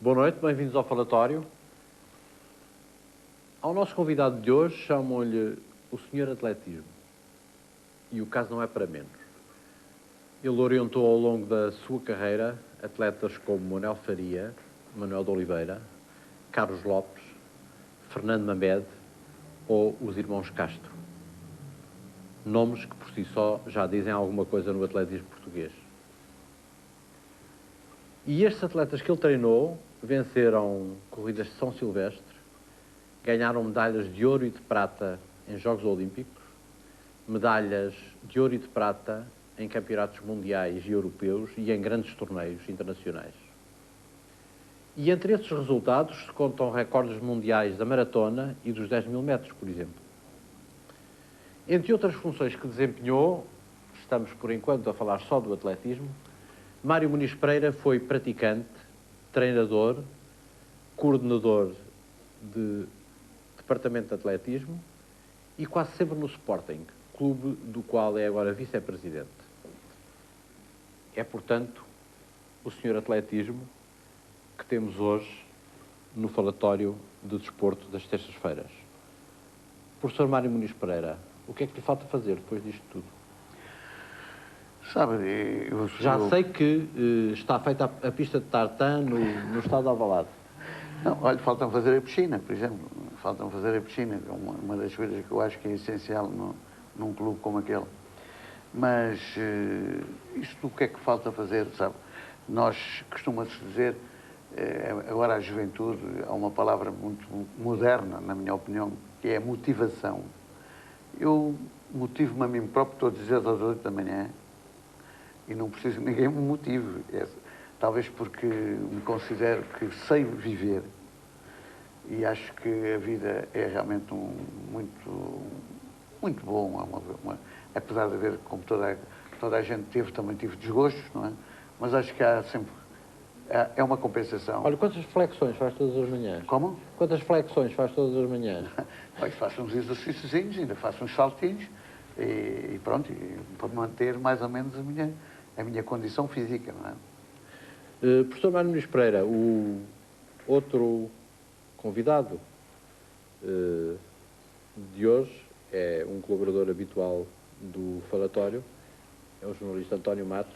Boa noite, bem-vindos ao falatório. Ao nosso convidado de hoje chamam-lhe o Senhor Atletismo. E o caso não é para menos. Ele orientou ao longo da sua carreira atletas como Manuel Faria, Manuel de Oliveira, Carlos Lopes, Fernando Mamed ou os irmãos Castro. Nomes que por si só já dizem alguma coisa no atletismo português. E estes atletas que ele treinou venceram corridas de São Silvestre, ganharam medalhas de ouro e de prata em Jogos Olímpicos, medalhas de ouro e de prata em campeonatos mundiais e europeus e em grandes torneios internacionais. E entre esses resultados se contam recordes mundiais da maratona e dos 10 mil metros, por exemplo. Entre outras funções que desempenhou, estamos por enquanto a falar só do atletismo, Mário Muniz Pereira foi praticante, treinador, coordenador de departamento de atletismo e quase sempre no Sporting, clube do qual é agora vice-presidente. É, portanto, o senhor atletismo que temos hoje no falatório de desporto das terças-feiras. Professor Mário Muniz Pereira, o que é que lhe falta fazer depois disto tudo? Sabe, Já sei que está feita a pista de tartan no estado de Alvalade. Não, olha, falta-me fazer a piscina, por exemplo. Falta-me fazer a piscina, que é uma das coisas que eu acho que é essencial num clube como aquele. Mas isto do que é que falta fazer, sabe? Nós costuma-se dizer, agora a juventude, há uma palavra muito moderna, na minha opinião, que é motivação. Eu motivo-me a mim próprio todos os dias às 8 da manhã e não preciso que ninguém me motive. Talvez porque me considero que sei viver e acho que a vida é realmente muito bom. Apesar de haver, como toda a gente teve, também tive desgostos, não é? Mas acho que há sempre... É uma compensação. Olha, quantas flexões faz todas as manhãs? Como? Quantas flexões faz todas as manhãs? Pois faço uns exercíciozinhos, ainda faço uns saltinhos e pronto, para manter mais ou menos a minha condição física, não é? Professor Mário Muniz Pereira, o outro convidado de hoje é um colaborador habitual do falatório, é o jornalista António Matos,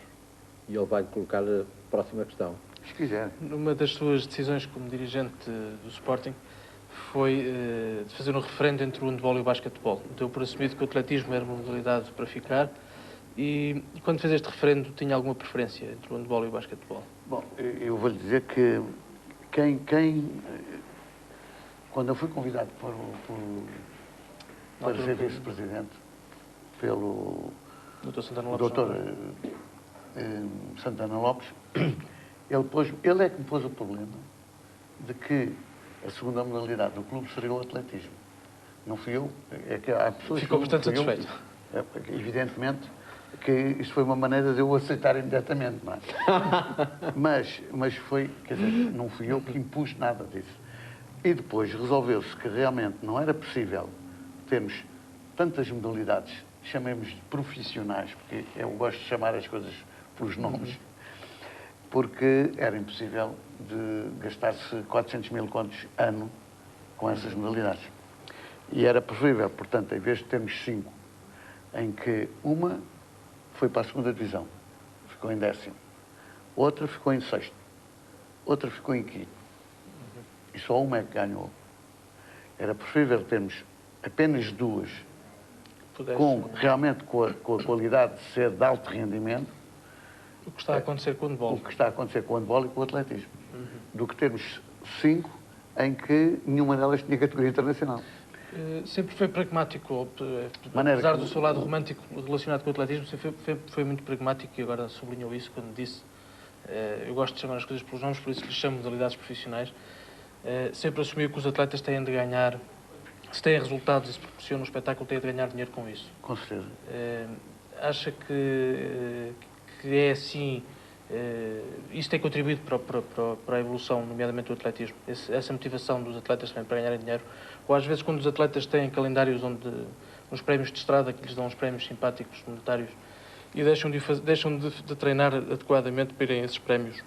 e ele vai colocar a próxima questão. Se quiser. Uma das suas decisões como dirigente do Sporting foi de fazer um referendo entre o handball e o basquetebol. Deu por assumido que o atletismo era uma modalidade para ficar e quando fez este referendo tinha alguma preferência entre o handball e o basquetebol? Bom, eu vou-lhe dizer que quando eu fui convidado para ser vice-presidente pelo Dr. Santana Lopes, Dr. Santana Lopes, ele é que me pôs o problema de que a segunda modalidade do clube seria o atletismo. Não fui eu. É que há pessoas ficou bastante satisfeito. Evidentemente que isso foi uma maneira de eu aceitar imediatamente, não é? mas foi, quer dizer, não fui eu que impus nada disso. E depois resolveu-se que realmente não era possível termos tantas modalidades, chamemos de profissionais, porque eu gosto de chamar as coisas pelos nomes, porque era impossível de gastar-se 400 mil contos ano com essas modalidades. E era preferível, portanto, em vez de termos 5, em que uma foi para a segunda divisão, ficou em 10º, outra ficou em 6º, outra ficou em 5º, e só uma é que ganhou. Era preferível termos apenas 2, realmente com a qualidade de ser de alto rendimento, o que está a acontecer com o handball. O que está a acontecer com o handball e com o atletismo. Do que termos 5 em que nenhuma delas tinha categoria internacional. Sempre foi pragmático, apesar do seu lado romântico relacionado com o atletismo, sempre foi muito pragmático e agora sublinhou isso quando disse, eu gosto de chamar as coisas pelos nomes, por isso lhes chamo modalidades profissionais, sempre assumiu que os atletas têm de ganhar, se têm resultados e se proporcionam um espetáculo, têm de ganhar dinheiro com isso. Com certeza. Acha que é assim, isso tem contribuído para a evolução, nomeadamente do atletismo, essa motivação dos atletas também para ganharem dinheiro, ou às vezes quando os atletas têm calendários onde uns prémios de estrada que lhes dão uns prémios simpáticos, monetários, e deixam de treinar adequadamente para irem a esses prémios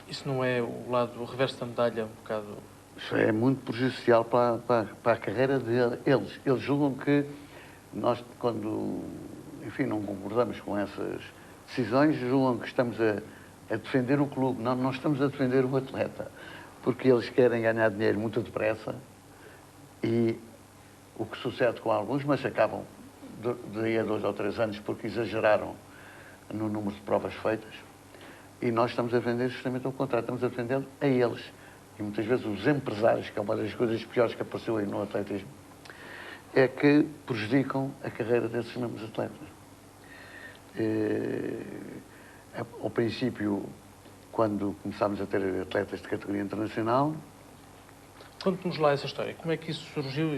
Isso não é o lado, o reverso da medalha, um bocado... Isso é muito prejudicial para a carreira deles. Eles julgam que nós, quando, enfim, não concordamos com essas decisões, julgam que estamos a defender o clube. Não estamos a defender o atleta, porque eles querem ganhar dinheiro muito depressa e o que sucede com alguns, mas acabam daí a 2 ou 3 anos porque exageraram no número de provas feitas. E nós estamos a defender justamente ao contrário, estamos a defender a eles. E muitas vezes os empresários, que é uma das coisas piores que apareceu aí no atletismo, é que prejudicam a carreira desses mesmos atletas. Ao princípio, quando começámos a ter atletas de categoria internacional... Conte-nos lá essa história. Como é que isso surgiu?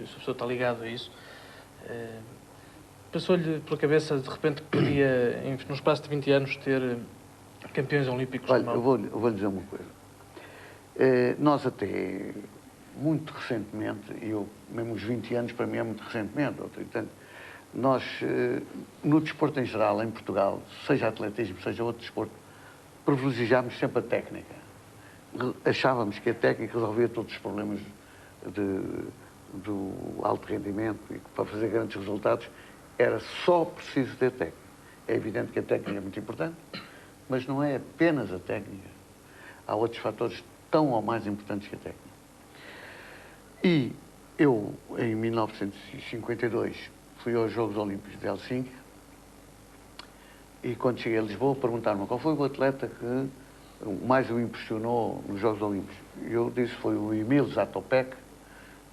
Se a pessoa está ligado a isso. Passou-lhe pela cabeça, de repente, que podia, no espaço de 20 anos, ter campeões olímpicos? Olha, eu vou-lhe dizer uma coisa. Nós até muito recentemente, e eu, mesmo os 20 anos para mim é muito recentemente, ou 30 anos, nós, no desporto em geral, em Portugal, seja atletismo, seja outro desporto, privilegiámos sempre a técnica. Achávamos que a técnica resolvia todos os problemas do alto rendimento e que para fazer grandes resultados era só preciso ter técnica. É evidente que a técnica é muito importante, mas não é apenas a técnica. Há outros fatores tão ou mais importantes que a técnica. E eu, em 1952, fui aos Jogos Olímpicos de Helsinki e quando cheguei a Lisboa perguntaram-me qual foi o atleta que mais o impressionou nos Jogos Olímpicos. E eu disse foi o Emil Zatopek,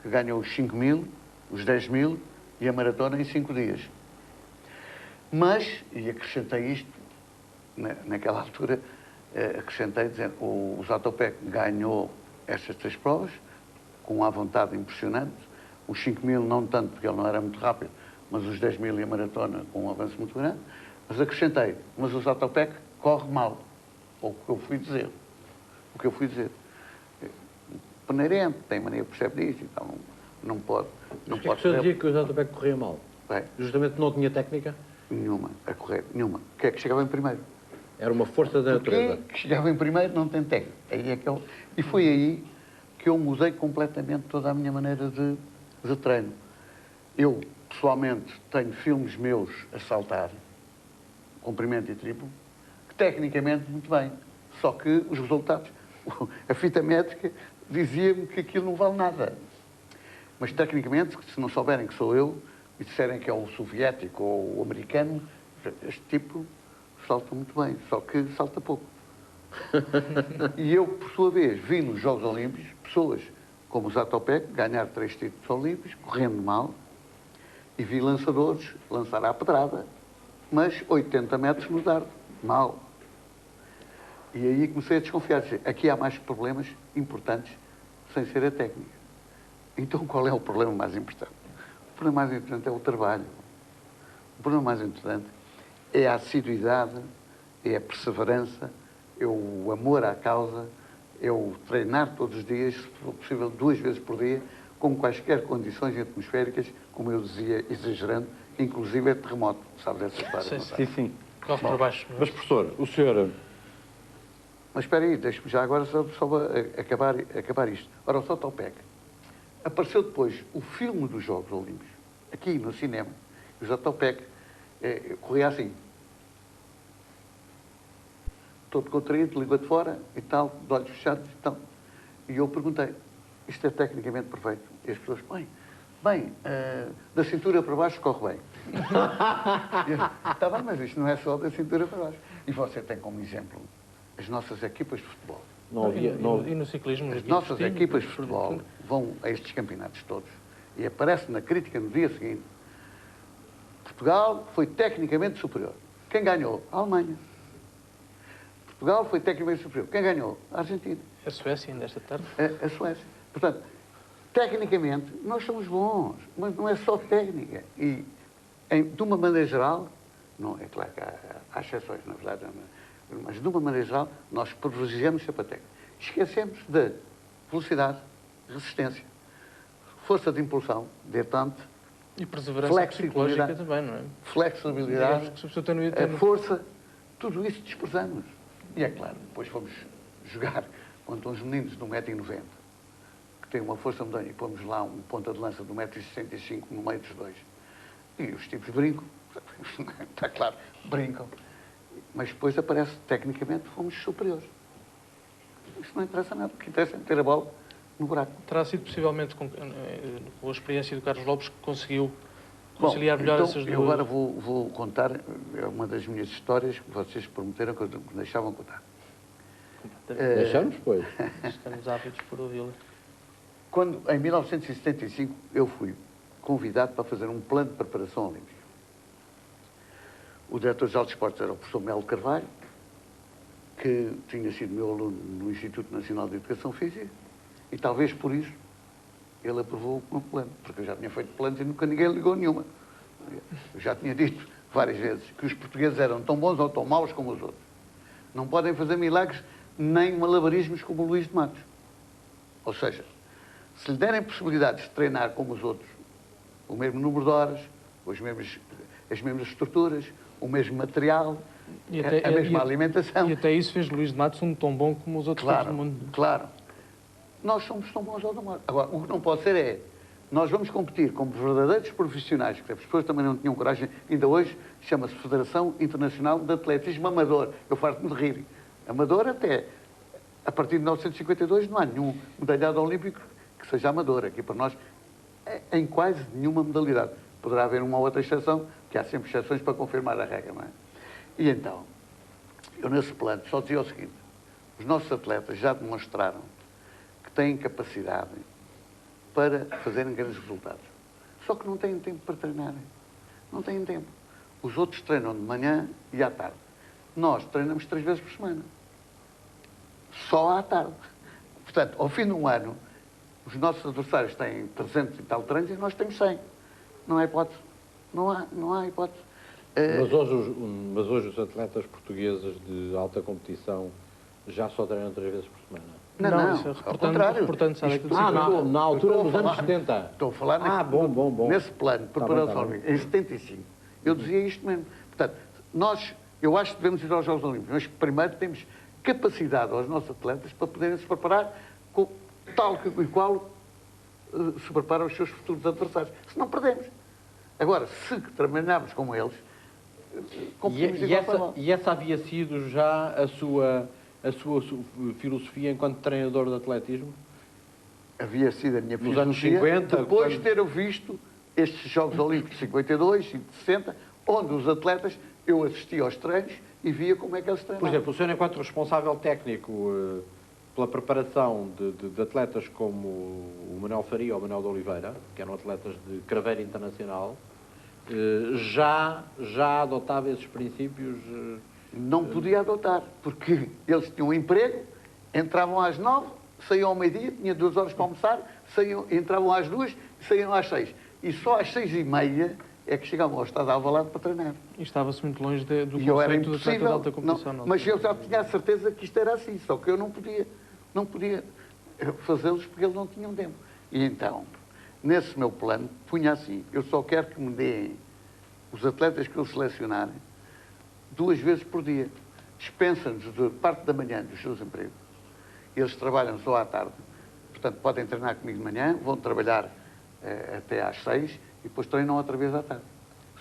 que ganhou os 5.000, os 10.000 e a maratona em 5 dias. Mas, e acrescentei isto, naquela altura, acrescentei dizendo o Zatopek ganhou estas 3 provas com uma vontade impressionante, os 5.000 não tanto porque ele não era muito rápido, mas os 10.000 e a maratona com um avanço muito grande, mas acrescentei, mas o Zatopek corre mal, ou o que eu fui dizer, peneirento, tem mania, percebe disso, então não pode. Mas o que é que o senhor dizia que o Zatopek corria mal? Bem, Justamente não tinha técnica? Nenhuma, a correr, nenhuma. O que é que chegava em primeiro? Era uma força da natureza. O que chegava em primeiro não tem técnica. Aí é que eu... E foi aí que eu mudei completamente toda a minha maneira de treino. Eu, pessoalmente, tenho filmes meus a saltar, comprimento e triplo, que tecnicamente muito bem. Só que os resultados, a fita métrica dizia-me que aquilo não vale nada. Mas tecnicamente, se não souberem que sou eu, e disserem que é o soviético ou o americano, este tipo salta muito bem, só que salta pouco. E eu, por sua vez, vi nos Jogos Olímpicos pessoas como o Zatopek ganhar 3 títulos olímpicos, correndo mal, e vi lançadores lançar à pedrada, mas 80 metros no dardo, mal. E aí comecei a desconfiar, aqui há mais problemas importantes sem ser a técnica. Então qual é o problema mais importante? O problema mais importante é o trabalho. O problema mais importante é a assiduidade, é a perseverança, é o amor à causa, é o treinar todos os dias, se for possível 2 vezes por dia, com quaisquer condições atmosféricas, como eu dizia, exagerando, inclusive é terremoto. Sabes essa história? Sim. Corre para baixo. Mas, professor, o senhor... Mas espera aí, deixe-me já agora só acabar isto. Ora, o Zatopek apareceu depois o filme dos Jogos Olímpicos, aqui no cinema. O Zatopek corria assim, todo contraído, língua de fora e tal, de olhos fechados e tal. E eu perguntei, isto é tecnicamente perfeito? E as pessoas, bem, da cintura para baixo corre bem. Está bem, mas isto não é só da cintura para baixo. E você tem como exemplo as nossas equipas de futebol. E no ciclismo? As nossas equipas de futebol vão a estes campeonatos todos e aparece na crítica no dia seguinte. Portugal foi tecnicamente superior. Quem ganhou? A Alemanha. Portugal foi tecnicamente superior. Quem ganhou? A Argentina. A Suécia, ainda esta tarde? A Suécia. Portanto, tecnicamente, nós somos bons, mas não é só técnica. E, de uma maneira geral, não, é claro que há exceções, na verdade, mas de uma maneira geral, nós privilegiamos sempre a técnica. Esquecemos de velocidade, resistência, força de impulsão, detente, e perseverança psicológica também, não é? Flexibilidade, que se a pessoa tem força, tudo isso desprezamos. E é claro, depois fomos jogar contra uns meninos de 1,90 m, que têm uma força medonha, e pomos lá um ponta de lança de 1,65 m no meio dos dois. E os tipos brincam, está claro, brincam. Mas depois aparece, tecnicamente, fomos superiores. Isso não interessa nada. O que interessa é meter a bola no buraco. Terá sido possivelmente com a experiência do Carlos Lopes que conseguiu conciliar melhor então, essas duas... Eu agora vou contar uma das minhas histórias que vocês prometeram que me deixavam contar. Deixamos, pois. Estamos ávidos por ouvi-la. Quando, em 1975, eu fui convidado para fazer um plano de preparação olímpica. O diretor-geral de esportes era o professor Melo Carvalho, que tinha sido meu aluno no Instituto Nacional de Educação Física, e talvez por isso ele aprovou o meu plano, porque eu já tinha feito planos e nunca ninguém ligou nenhuma. Eu já tinha dito várias vezes que os portugueses eram tão bons ou tão maus como os outros. Não podem fazer milagres nem malabarismos como o Luís de Matos. Ou seja, se lhe derem possibilidades de treinar como os outros, o mesmo número de horas, as mesmas estruturas, o mesmo material, a mesma alimentação. E até isso fez Luís de Matos um tão bom como os outros do mundo. Claro. Nós somos tão bons ou tão maus. Agora, o que não pode ser é, nós vamos competir como verdadeiros profissionais, que as pessoas também não tinham coragem, ainda hoje chama-se Federação Internacional de Atletismo Amador. Eu farto-me de rir. Amador até, a partir de 1952, não há nenhum medalhado olímpico que seja amador. Aqui para nós, em quase nenhuma modalidade. Poderá haver uma ou outra exceção, que há sempre exceções para confirmar a regra, não é? E então, eu nesse plano só dizia o seguinte, os nossos atletas já demonstraram que têm capacidade para fazerem grandes resultados. Só que não têm tempo para treinarem. Não têm tempo. Os outros treinam de manhã e à tarde. Nós treinamos 3 vezes por semana. Só à tarde. Portanto, ao fim de um ano, os nossos adversários têm 300 e tal treinos e nós temos 100. Não há hipótese. Não há hipótese. Mas hoje os atletas portugueses de alta competição já só treinam 3 vezes por semana? Não, isso é ao contrário. Na altura dos anos 70. Estou a falar bom. Nesse plano de preparação olímpica, em 75. Eu dizia isto mesmo. Portanto, eu acho que devemos ir aos Jogos Olímpicos, mas primeiro temos capacidade aos nossos atletas para poderem se preparar com tal e qual se preparam os seus futuros adversários. Se não perdemos. Agora, se trabalharmos como eles, e essa havia sido já a sua filosofia enquanto treinador de atletismo? Havia sido a minha filosofia. Nos anos 50? Depois de ter visto estes Jogos Olímpicos de 52 e de 60, onde os atletas, eu assistia aos treinos e via como é que eles treinavam. Por exemplo, o senhor enquanto responsável técnico pela preparação de atletas como o Manuel Faria ou o Manuel de Oliveira, que eram atletas de craveira internacional, já adotava esses princípios? Não podia adotar, porque eles tinham um emprego, entravam às 9, saíam ao meio-dia, tinha 2 horas para almoçar, entravam às 2 e saíam às 6. E só às 6h30 é que chegavam ao estado de Alvalade para treinar. E estava-se muito longe do conceito do atleta de alta competição. Não, mas eu já tinha a certeza que isto era assim, só que eu não podia fazê-los porque eles não tinham tempo. E então, nesse meu plano, punha assim, eu só quero que me deem os atletas que eu selecionarem 2 vezes por dia. Dispensam-nos de parte da manhã dos seus empregos. Eles trabalham só à tarde. Portanto, podem treinar comigo de manhã, vão trabalhar até às 6 e depois treinam outra vez à tarde.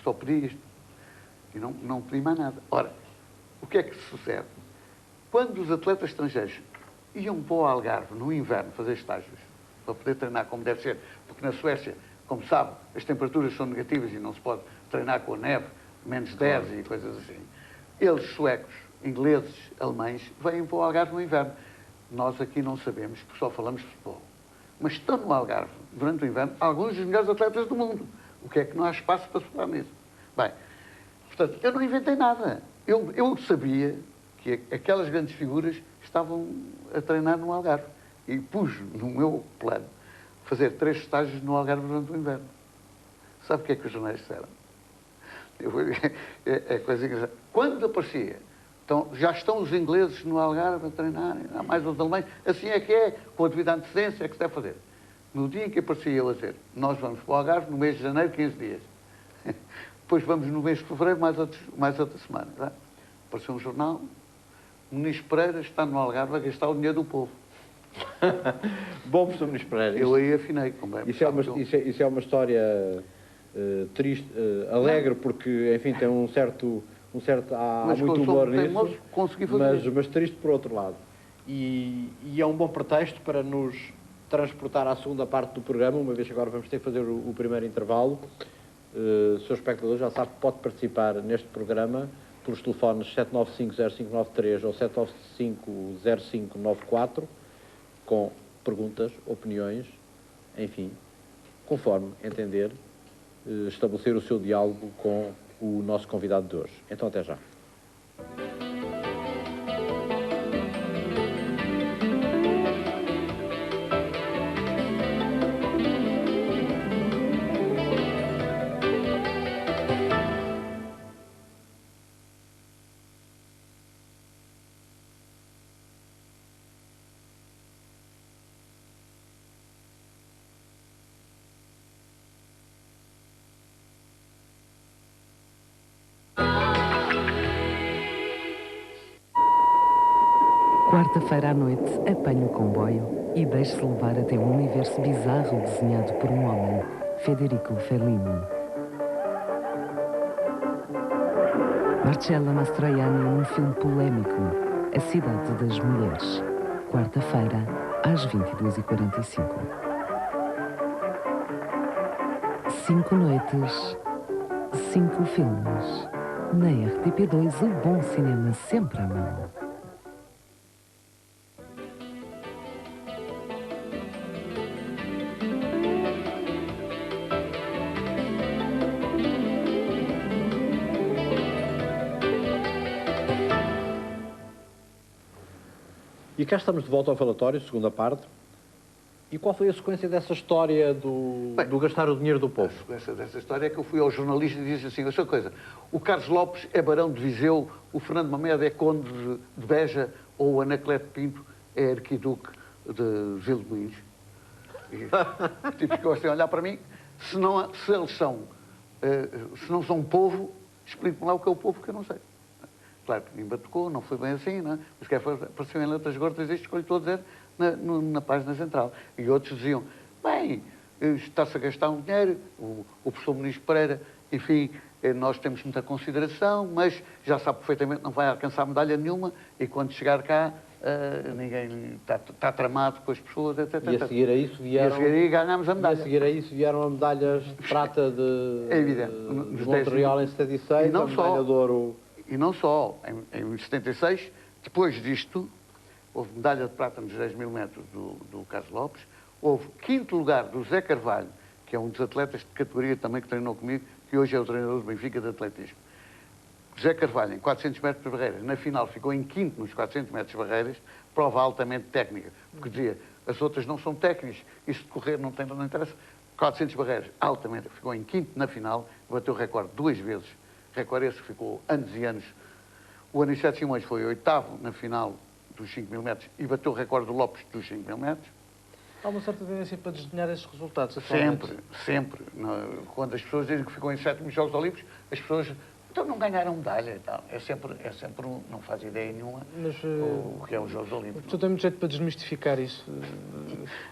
Só pedi isto. E não pedi mais nada. Ora, o que é que sucede? Quando os atletas estrangeiros iam para o Algarve no inverno fazer estágios, para poder treinar como deve ser, porque na Suécia, como sabe, as temperaturas são negativas e não se pode treinar com a neve, menos 10 e coisas assim. Eles, suecos, ingleses, alemães, vêm para o Algarve no inverno. Nós aqui não sabemos, porque só falamos de futebol. Mas estão no Algarve, durante o inverno, alguns dos melhores atletas do mundo. O que é que não há espaço para se falar nisso? Bem, portanto, eu não inventei nada. Eu sabia que aquelas grandes figuras estavam a treinar no Algarve. E pus no meu plano fazer 3 estágios no Algarve durante o inverno. Sabe o que é que os jornais disseram? É coisa engraçada. Quando aparecia, então, já estão os ingleses no Algarve a treinarem, há mais os alemães, assim é que é, com a devida antecedência é que se deve fazer. No dia em que aparecia eu a dizer, nós vamos para o Algarve no mês de janeiro, 15 dias. Depois vamos no mês de fevereiro, mais outra semana. Tá? Apareceu um jornal, Muniz Pereira está no Algarve a gastar o dinheiro do povo. Bom, professor Muniz Pereira. Eu aí afinei. Como é, isso é uma história triste, alegre, porque, enfim, tem um certo há muito humor nisso, mas triste por outro lado. E é um bom pretexto para nos transportar à segunda parte do programa, uma vez que agora vamos ter que fazer o primeiro intervalo. Sr. espectador, já sabe que pode participar neste programa pelos telefones 795-0593 ou 795-0594, com perguntas, opiniões, enfim, conforme entender, estabelecer o seu diálogo com o nosso convidado de hoje. Então, até já. Quarta-feira à noite, apanhe o comboio e deixe-se levar até um universo bizarro desenhado por um homem, Federico Fellini. Marcella Mastroianni num filme polémico, A Cidade das Mulheres. Quarta-feira, às 22h45. 5 noites, 5 filmes. Na RTP2, o bom cinema sempre à mão. E cá estamos de volta ao falatório, segunda parte. E qual foi a sequência dessa história do gastar o dinheiro do povo? A sequência dessa história é que eu fui ao jornalista e disse assim, essa coisa, o Carlos Lopes é barão de Viseu, o Fernando Mamed é conde de Beja ou o Anacleto Pinto é arquiduque de Vilmoinhos. E tipo, ficou assim a olhar para mim, se eles são, se não são povo, explique-me lá o que é o povo que eu não sei. Claro que me batucou, não foi bem assim, não é? Mas que apareceu em letras gordas isto que eu lhe estou a dizer na página central. E outros diziam, bem, está-se a gastar um dinheiro, o professor Muniz Pereira, enfim, nós temos muita consideração, mas já sabe perfeitamente que não vai alcançar medalha nenhuma e quando chegar cá, ninguém está tramado com as pessoas, etc. E a seguir a isso vieram... E a seguir aí ganhámos a medalha. E a seguir a isso vieram as medalhas de prata é evidente. de Montreal em 76, e não a medalha de ouro... E não só, em 76, depois disto, houve medalha de prata nos 10 mil metros do Carlos Lopes, houve quinto lugar do Zé Carvalho, que é um dos atletas de categoria também que treinou comigo, que hoje é o treinador do Benfica de atletismo. Zé Carvalho, em 400 metros de barreiras, na final ficou em quinto nos 400 metros de barreiras, prova altamente técnica, porque dizia, as outras não são técnicas, isso de correr não interessa. 400 barreiras, altamente, ficou em quinto na final, bateu o recorde 2 vezes. Recorde esse que ficou anos e anos. O Aniceto Simões foi oitavo na final dos 5 mil metros e bateu o recorde do Lopes dos 5 mil metros. Há uma certa tendência para desdenhar esses resultados atualmente? Sempre, sempre. Quando as pessoas dizem que ficou em 7º nos Jogos Olímpicos, as pessoas então não ganharam medalha e tal. É sempre não faz ideia nenhuma o que é os Jogos Olímpicos. Tu tem muito jeito para desmistificar isso?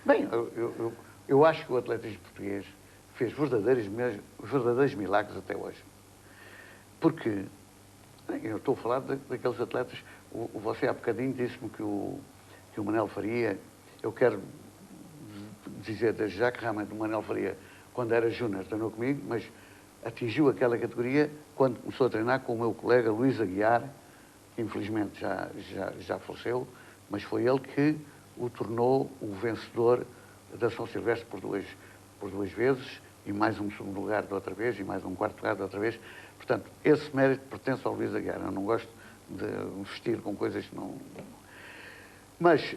Bem, eu acho que o atletismo português fez verdadeiros milagres até hoje. Porque, eu estou a falar daqueles atletas, você há bocadinho disse-me que o Manel Faria, eu quero dizer desde já que realmente o Manel Faria, quando era júnior, treinou comigo, mas atingiu aquela categoria quando começou a treinar com o meu colega Luís Aguiar, que infelizmente já faleceu, mas foi ele que o tornou o vencedor da São Silvestre por duas vezes, e mais um segundo lugar de outra vez, e mais um quarto lugar de outra vez. Portanto, esse mérito pertence ao Luís Aguiar. Eu não gosto de vestir com coisas que não... Mas,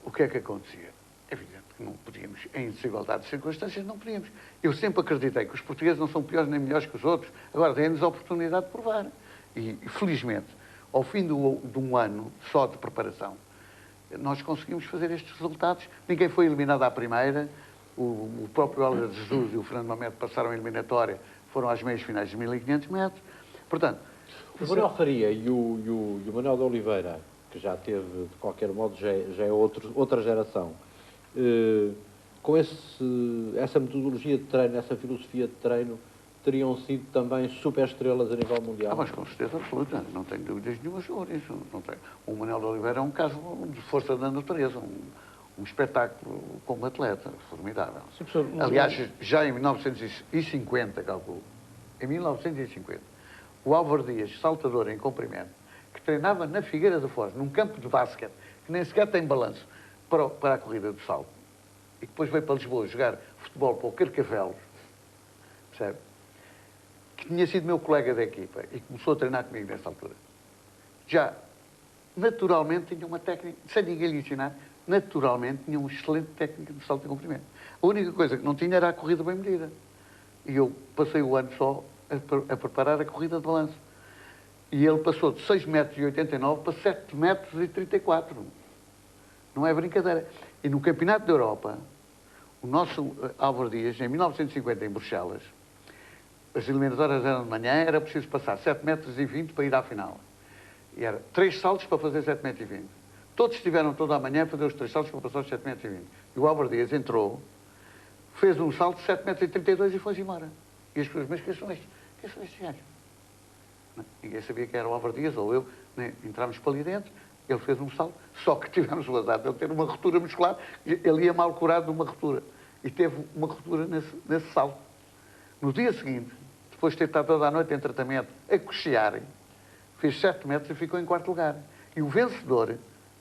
o que é que acontecia? É evidente que não podíamos, em desigualdade de circunstâncias, não podíamos. Eu sempre acreditei que os portugueses não são piores nem melhores que os outros. Agora, deem-nos a oportunidade de provar. E, felizmente, ao fim de um ano só de preparação, nós conseguimos fazer estes resultados. Ninguém foi eliminado à primeira. O próprio Álvaro de Jesus e o Fernando Mamed passaram a eliminatória, foram às meias finais de 1500 metros. Portanto, o Manuel Faria e o o Manuel de Oliveira, que já teve, de qualquer modo, já é outra geração, com essa metodologia de treino, essa filosofia de treino, teriam sido também super estrelas a nível mundial? Mas com certeza absoluta, não tenho dúvidas nenhuma sobre isso. Não tenho. O Manuel de Oliveira é um caso de força da natureza, um espetáculo como atleta, formidável. Sim, professor, aliás, já em 1950, calculo, em 1950, o Álvaro Dias, saltador em comprimento, que treinava na Figueira da Foz, num campo de basquete, que nem sequer tem balanço, para a corrida de salto, e que depois veio para Lisboa jogar futebol para o Carcavelos, percebe? Que tinha sido meu colega da equipa e começou a treinar comigo nessa altura. Já, naturalmente, tinha uma técnica, sem ninguém lhe ensinar, naturalmente tinha uma excelente técnica de salto em comprimento. A única coisa que não tinha era a corrida bem medida. E eu passei o ano só a preparar a corrida de balanço. E ele passou de 6,89 m para 7,34 m. Não é brincadeira. E no Campeonato da Europa, o nosso Álvaro Dias, em 1950, em Bruxelas, as eliminatórias eram de manhã, era preciso passar 7,20 m para ir à final. E era 3 saltos para fazer 7,20 m. Todos estiveram toda a manhã a fazer os 3 saltos para passar os 7,20 m. E o Álvaro Dias entrou, fez um salto de 7,32 m e foi-se embora. E as pessoas, mas quem são estes? Quem são estes gajos? Ninguém sabia que era o Álvaro Dias ou eu. Né? Entramos para ali dentro, ele fez um salto, só que tivemos o azar de ele ter uma ruptura muscular. Ele ia mal curado de uma ruptura. E teve uma ruptura nesse salto. No dia seguinte, depois de ter estado toda a noite em tratamento, a cochear, fez 7 metros e ficou em 4º lugar. E o vencedor,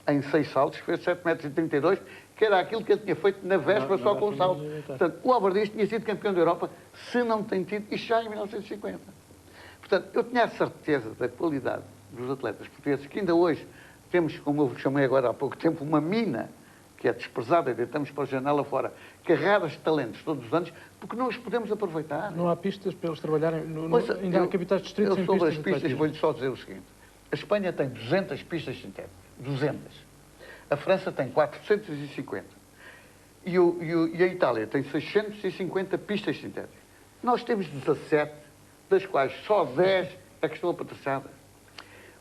em 6 saltos, fez 7,32 m, que era aquilo que ele tinha feito na véspera só com o salto. Portanto, o Álvaro Dias tinha sido campeão da Europa, se não tem tido, isto já em 1950. Portanto, eu tinha a certeza da qualidade dos atletas portugueses, que ainda hoje temos, como eu chamei agora há pouco tempo, uma mina que é desprezada e deitamos para a janela fora, carregadas de talentos todos os anos, porque não os podemos aproveitar. Não há pistas para eles trabalharem, ainda há capitais de distritos sem sobre pistas. as pistas, vou-lhe só dizer o seguinte. A Espanha tem 200 pistas sintéticas. 200. A França tem 450. E a Itália tem 650 pistas sintéticas. Nós temos 17, das quais só 10 é que estão apatrociadas.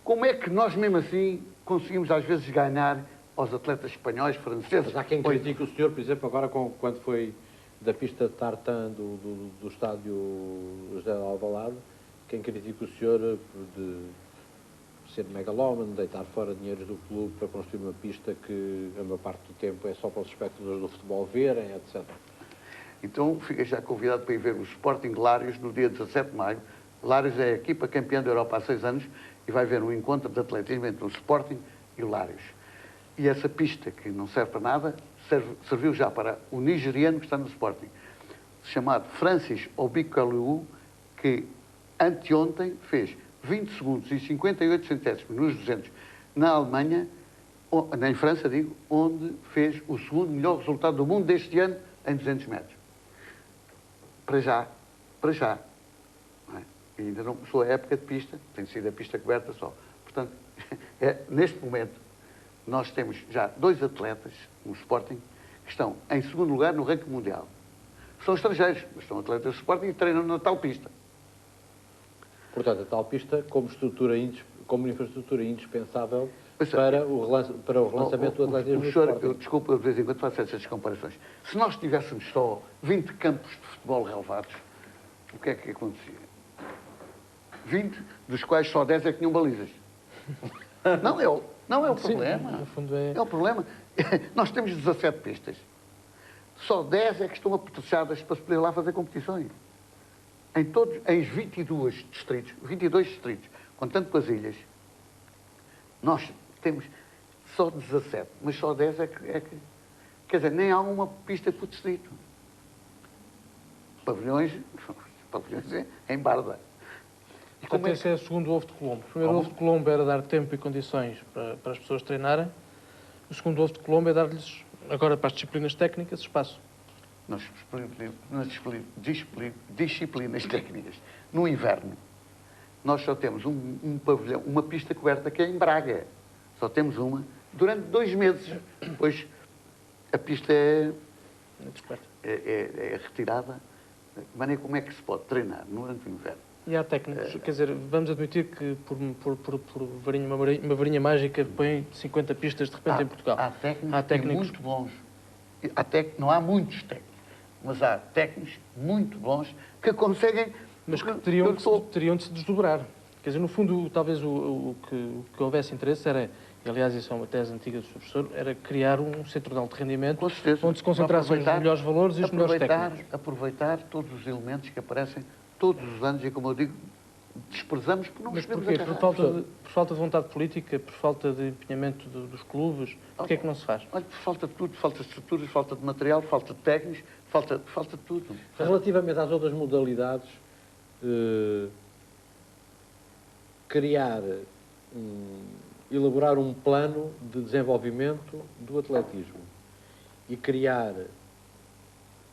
Como é que nós, mesmo assim, conseguimos às vezes ganhar aos atletas espanhóis, franceses? Mas há quem critique o senhor, por exemplo, agora quando foi da pista de tartan do estádio José de Alvalade, quem critica o senhor de ser megalómano, deitar fora dinheiros do clube para construir uma pista que a maior parte do tempo é só para os espectadores do futebol verem, etc. Então, fica já convidado para ir ver o Sporting Lários no dia 17 de maio. Lários é a equipa campeã da Europa há 6 anos e vai ver um encontro de atletismo entre o Sporting e o Lários. E essa pista, que não serve para nada, serviu já para o nigeriano que está no Sporting, chamado Francis Obikalu, que anteontem fez 20 segundos e 58 centésimos nos 200 na Alemanha, em França, digo, onde fez o segundo melhor resultado do mundo deste ano em 200 metros. Para já. Não é? E ainda não começou a época de pista, tem sido a pista coberta só. Portanto, neste momento, nós temos já 2 atletas no Sporting que estão em 2º lugar no ranking mundial. São estrangeiros, mas são atletas do Sporting e treinam na tal pista. Portanto, a tal pista como infraestrutura indispensável para o relançamento do atletismo no Sporting. Desculpa, eu de vez em quando faço essas comparações. Se nós tivéssemos só 20 campos de futebol relevados, o que é que acontecia? 20, dos quais só 10 é que tinham balizas. Não é o problema. No fundo é o problema. Nós temos 17 pistas. Só 10 é que estão apetrociadas para se poder lá fazer competições. Em 22 distritos, contando com as ilhas, nós temos só 17, mas só 10 é que... Quer dizer, nem há uma pista por distrito. Pavilhões em Barda. Portanto, esse é o segundo ovo de Colombo. O primeiro ovo de Colombo era dar tempo e condições para as pessoas treinarem. O segundo ovo de Colombo é dar-lhes, agora para as disciplinas técnicas, espaço. Nas disciplinas técnicas, no inverno, nós só temos um pavilhão, uma pista coberta que é em Braga. Só temos uma durante 2 meses. Depois a pista é retirada. De maneira como é que se pode treinar durante o inverno E há técnicos, quer dizer, vamos admitir que por varinha, uma varinha mágica põe 50 pistas de repente em Portugal. Há técnicos muito bons. Não há muitos técnicos, mas há técnicos muito bons que conseguem... Mas que teriam de se desdobrar. Quer dizer, no fundo, talvez o que houvesse interesse era, e aliás isso é uma tese antiga do Sr. Professor, era criar um centro de alto rendimento onde se concentrassem os melhores valores e os melhores técnicos. Aproveitar todos os elementos que aparecem todos os anos e, como eu digo, desprezamos porque não percebemos a carreira. Por falta de vontade política, por falta de empenhamento dos clubes, porquê é que não se faz? Olha, por falta de tudo, falta de estruturas, falta de material, falta de técnicos, falta de tudo. Relativamente às outras modalidades, elaborar um plano de desenvolvimento do atletismo e criar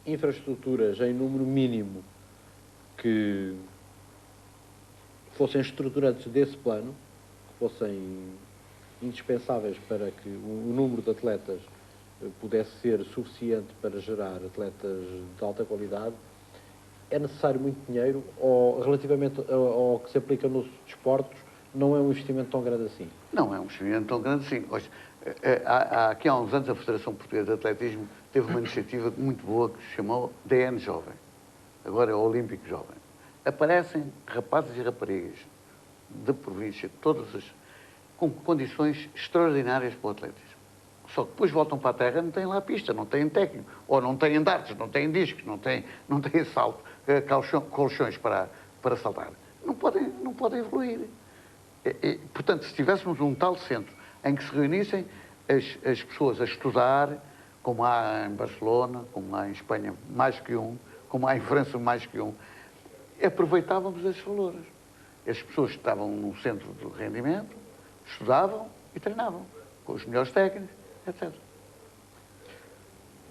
infraestruturas em número mínimo que fossem estruturantes desse plano, que fossem indispensáveis para que o número de atletas pudesse ser suficiente para gerar atletas de alta qualidade, é necessário muito dinheiro ou, relativamente ao que se aplica nos desportos, não é um investimento tão grande assim? Não é um investimento tão grande assim. Aqui há uns anos a Federação Portuguesa de Atletismo teve uma iniciativa muito boa que se chamou DN Jovem. Agora é o Olímpico Jovem. Aparecem rapazes e raparigas da província, com condições extraordinárias para o atletismo. Só que depois voltam para a terra e não têm lá pista, não têm técnico, ou não têm dardos, não têm discos, não têm salto, colchões para saltar. Não podem evoluir. Portanto, se tivéssemos um tal centro em que se reunissem as pessoas a estudar, como há em Barcelona, como há em Espanha mais que um, como há em França mais que um, aproveitávamos esses valores. As pessoas estavam num centro de rendimento, estudavam e treinavam, com os melhores técnicos, etc.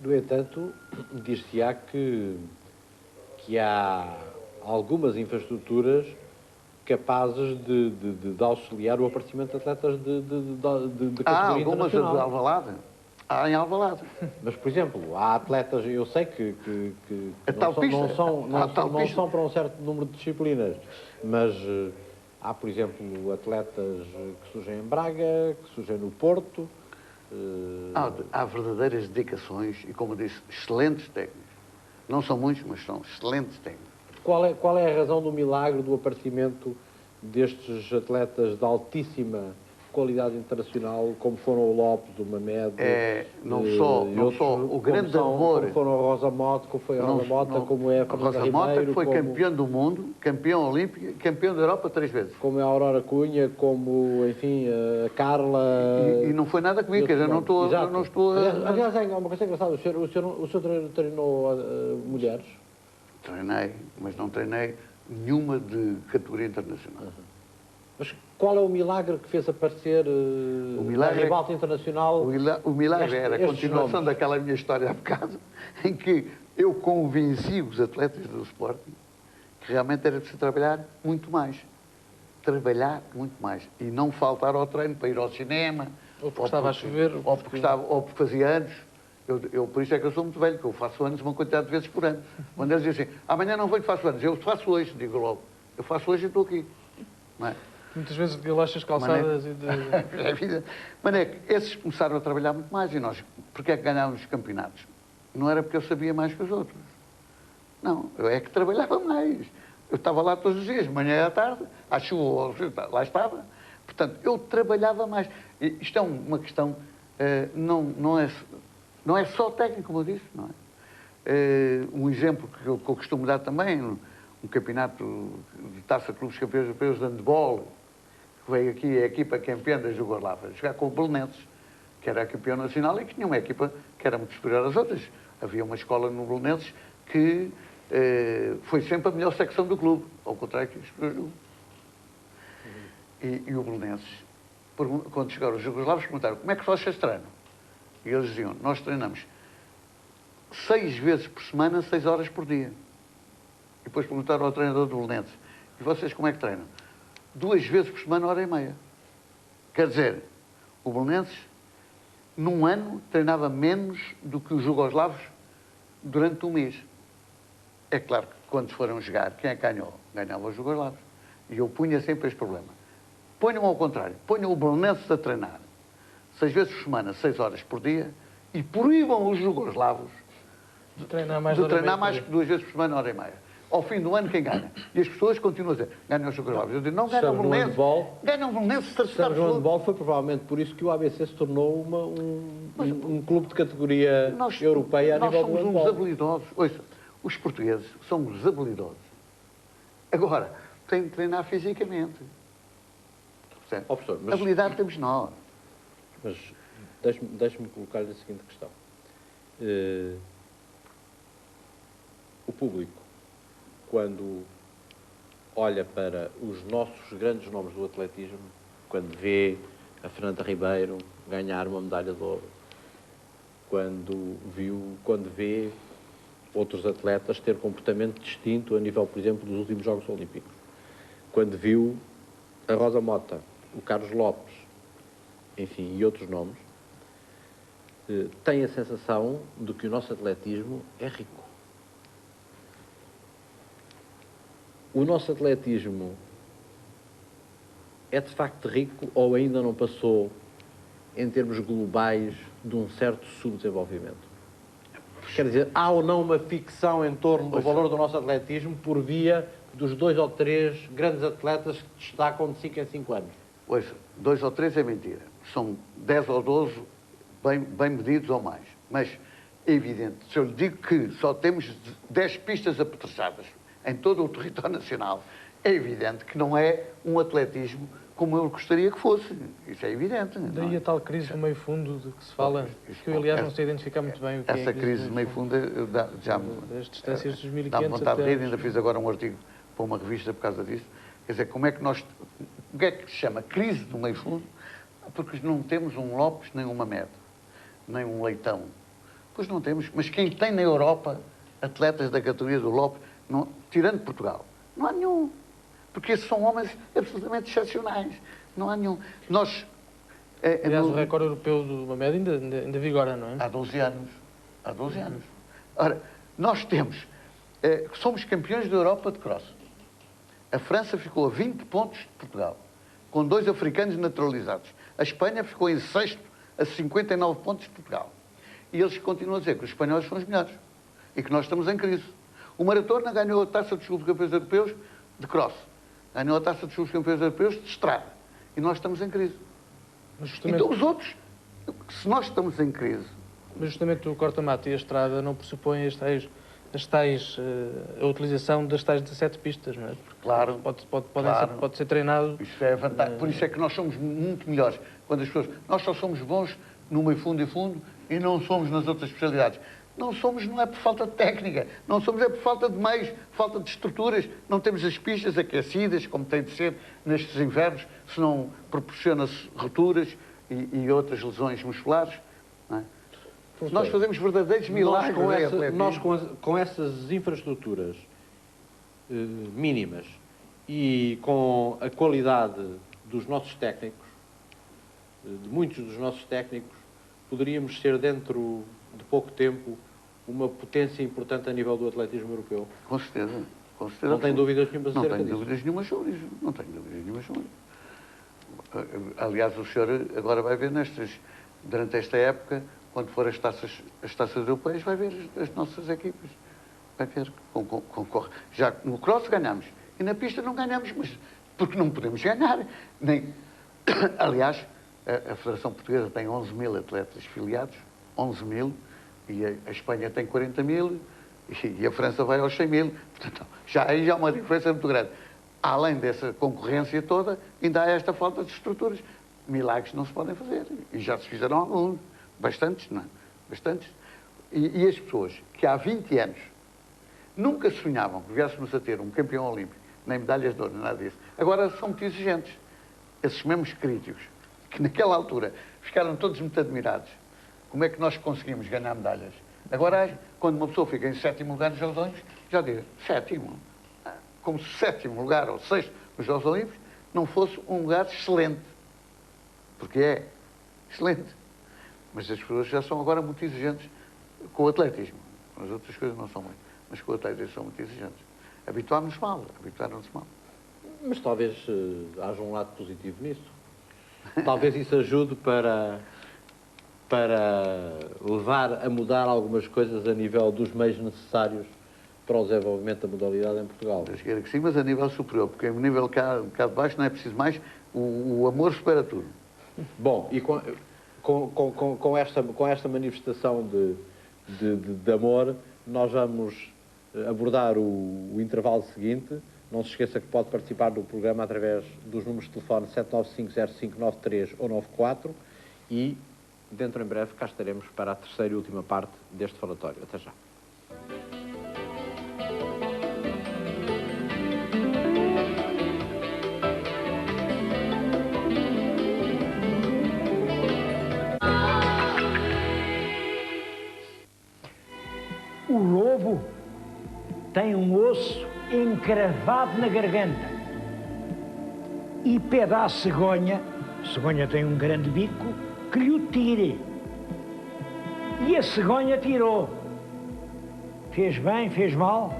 No entanto, dir-se-á que há algumas infraestruturas capazes de auxiliar o aparecimento de atletas de categoria internacional. De Alvalade. Há em Alvalade. Mas, por exemplo, há atletas, eu sei que não são para um certo número de disciplinas, mas há, por exemplo, atletas que surgem em Braga, que surgem no Porto. Há verdadeiras dedicações e, como eu disse, excelentes técnicos. Não são muitos, mas são excelentes técnicos. Qual é a razão do milagre do aparecimento destes atletas de altíssima qualidade internacional, como foram o Lopes, o Mamed... Não só o grande amor... Como foram a Rosa Mota, como foi a Rosa Mota, como é a Rosa Mota, que foi campeão do mundo, campeão olímpico, campeão da Europa 3 vezes. Como é a Aurora Cunha, como, enfim, a Carla... E não foi nada comigo, quer dizer, não estou a... Aliás, é uma coisa engraçada, o senhor treinou mulheres? Treinei, mas não treinei nenhuma de categoria internacional. Mas qual é o milagre que fez aparecer na ribalta internacional? O milagre era a continuação daquela minha história há bocado, em que eu convenci os atletas do Sporting que realmente era preciso trabalhar muito mais. Trabalhar muito mais. E não faltar ao treino para ir ao cinema. Ou porque estava a chover. Ou porque fazia anos. Por isso é que eu sou muito velho, que eu faço anos uma quantidade de vezes por ano. Quando eles dizem assim, amanhã não vou que faço anos, eu faço hoje, digo logo. Eu faço hoje e estou aqui. Não é? Muitas vezes de galochas calçadas e de... É vida. Maneco, esses começaram a trabalhar muito mais e nós, porque é que ganhávamos os campeonatos? Não era porque eu sabia mais que os outros. Não, eu é que trabalhava mais. Eu estava lá todos os dias, de manhã e à tarde, à chuva, lá estava. Portanto, eu trabalhava mais. Isto é uma questão, não é só técnico, como eu disse, não é? Um exemplo que eu costumo dar também, um campeonato de Taça de Clubes Campeões Europeus de Handball, que veio aqui a equipa campeã da Jugoslávia, jogar com o Belenenses, que era campeão nacional e que tinha uma equipa que era muito superior às outras. Havia uma escola no Belenenses que foi sempre a melhor secção do clube, ao contrário que os e o Belenenses, quando chegaram os jugoslavos, perguntaram como é que vocês treinam? E eles diziam, nós treinamos 6 vezes por semana, 6 horas por dia. E depois perguntaram ao treinador do Belenenses, e vocês como é que treinam? 2 vezes por semana, 1h30. Quer dizer, o Belenenses, num ano, treinava menos do que os jugoslavos durante um mês. É claro que quando foram jogar, quem é que ganhou? ganhava os jugoslavos. E eu punha sempre este problema. Ponham ao contrário, ponham o Belenenses a treinar 6 vezes por semana, 6 horas por dia, e proíbam os jugoslavos de treinar mais, que 2 vezes por semana, hora e meia. Ao fim do ano, quem ganha? E as pessoas continuam a dizer, ganham os jugoslavos. Eu digo, não ganham o Belenenses. Ganham o Belenenses, Estamos no handball, foi provavelmente por isso que o ABC se tornou um clube de categoria europeia a nível do handball. Nós somos uns habilidosos. Ouça, os portugueses são uns habilidosos. Agora, têm de treinar fisicamente. Oh, professor, mas, habilidade temos nós. Mas deixe-me colocar-lhe a seguinte questão. O público, quando olha para os nossos grandes nomes do atletismo, quando vê a Fernanda Ribeiro ganhar uma medalha de ouro, quando vê outros atletas ter comportamento distinto a nível, por exemplo, dos últimos Jogos Olímpicos, quando viu a Rosa Mota, o Carlos Lopes, enfim, e outros nomes, tem a sensação de que o nosso atletismo é rico. O nosso atletismo é de facto rico ou ainda não passou, em termos globais, de um certo subdesenvolvimento? Quer dizer, há ou não uma ficção em torno do valor do nosso atletismo por via dos 2 ou 3 grandes atletas que destacam de 5 em 5 anos? Pois, 2 ou 3 é mentira. São 10 ou 12 bem medidos ou mais. Mas é evidente, se eu lhe digo que só temos 10 pistas apetrechadas em todo o território nacional, é evidente que não é um atletismo como eu gostaria que fosse. Isso é evidente. Daí a tal crise do meio-fundo de que se fala, que eu, aliás, não sei identificar muito bem o que essa crise do meio-fundo já me... Das distâncias dos 1500 dá-me vontade de rir, até... ainda fiz agora um artigo para uma revista por causa disso. Quer dizer, como é que nós... O que é que se chama crise do meio-fundo? Porque não temos um Lopes, nem uma Mede, nem um Leitão. Pois não temos. Mas quem tem na Europa atletas da categoria do Lopes, não, tirando Portugal, não há nenhum. Porque esses são homens absolutamente excepcionais. Não há nenhum. Nós... Aliás, o recorde europeu do Mamed ainda vigora, não é? Há 12 anos. Há 12 anos. Ora, nós temos... somos campeões da Europa de cross. A França ficou a 20 pontos de Portugal, com 2 africanos naturalizados. A Espanha ficou em 6º, a 59 pontos de Portugal. E eles continuam a dizer que os espanhóis são os melhores e que nós estamos em crise. O Maratona ganhou a taça dos campeões europeus de cross. Ganhou a taça dos campeões europeus de estrada. E nós estamos em crise. Mas justamente... Então os outros, se nós estamos em crise... Mas justamente o corta-mato e a estrada não pressupõem a utilização das tais 17 pistas, não é? Porque claro. Pode ser treinado... Isso é vantagem. Por isso é que nós somos muito melhores. Quando as pessoas... Nós só somos bons no meio fundo e fundo e não somos nas outras especialidades. Não somos, não é por falta de técnica, não somos é por falta de meios, falta de estruturas, não temos as pistas aquecidas, como tem de ser nestes invernos, senão proporciona-se rupturas e outras lesões musculares. Não é? Nós fazemos verdadeiros milagres. Nós com essas infraestruturas mínimas e com a qualidade dos nossos técnicos, de muitos dos nossos técnicos, poderíamos ser dentro de pouco tempo uma potência importante a nível do atletismo europeu. Com certeza. Com certeza. Não tem dúvidas nenhumas acerca disso? Não tenho dúvidas nenhumas sobre isso. Não tenho dúvidas nenhumas sobre isso. Aliás, o senhor agora vai ver durante esta época, quando for as taças europeias, vai ver as nossas equipas. Vai ver. Concorre. Já no cross ganhamos. E na pista não ganhamos, mas porque não podemos ganhar. Aliás, a Federação Portuguesa tem 11 mil atletas filiados, 11 mil, e a Espanha tem 40 mil, e a França vai aos 100 mil. Portanto, aí já há uma diferença muito grande. Além dessa concorrência toda, ainda há esta falta de estruturas. Milagres não se podem fazer. E já se fizeram alguns. Bastantes, não é? Bastantes. E as pessoas que há 20 anos nunca sonhavam que viéssemos a ter um campeão olímpico, nem medalhas de ouro, nada disso, agora são muito exigentes. Esses mesmos críticos, que naquela altura ficaram todos muito admirados. Como é que nós conseguimos ganhar medalhas? Agora, quando uma pessoa fica em 7º lugar nos Jogos Olímpicos, já diz, 7º. Como se 7º lugar ou 6º nos Jogos Olímpicos não fosse um lugar excelente. Porque é excelente. Mas as pessoas já são agora muito exigentes com o atletismo. As outras coisas não são muito. Mas com o atletismo são muito exigentes. Habituámos-nos mal, habituaram-nos mal. Mas talvez haja um lado positivo nisso. Talvez isso ajude para levar a mudar algumas coisas a nível dos meios necessários para o desenvolvimento da modalidade em Portugal. Eu quero que sim, mas a nível superior, porque a nível cá de baixo não é preciso mais, o amor supera tudo. Bom, e com esta manifestação de amor, nós vamos abordar o intervalo seguinte. Não se esqueça que pode participar do programa através dos números de telefone 795-0593 ou 94 e, dentro em breve, cá estaremos para a terceira e última parte deste falatório. Até já. O lobo tem um osso encravado na garganta e pede à cegonha, a cegonha tem um grande bico, que lhe o tire. E a cegonha tirou. Fez bem, fez mal?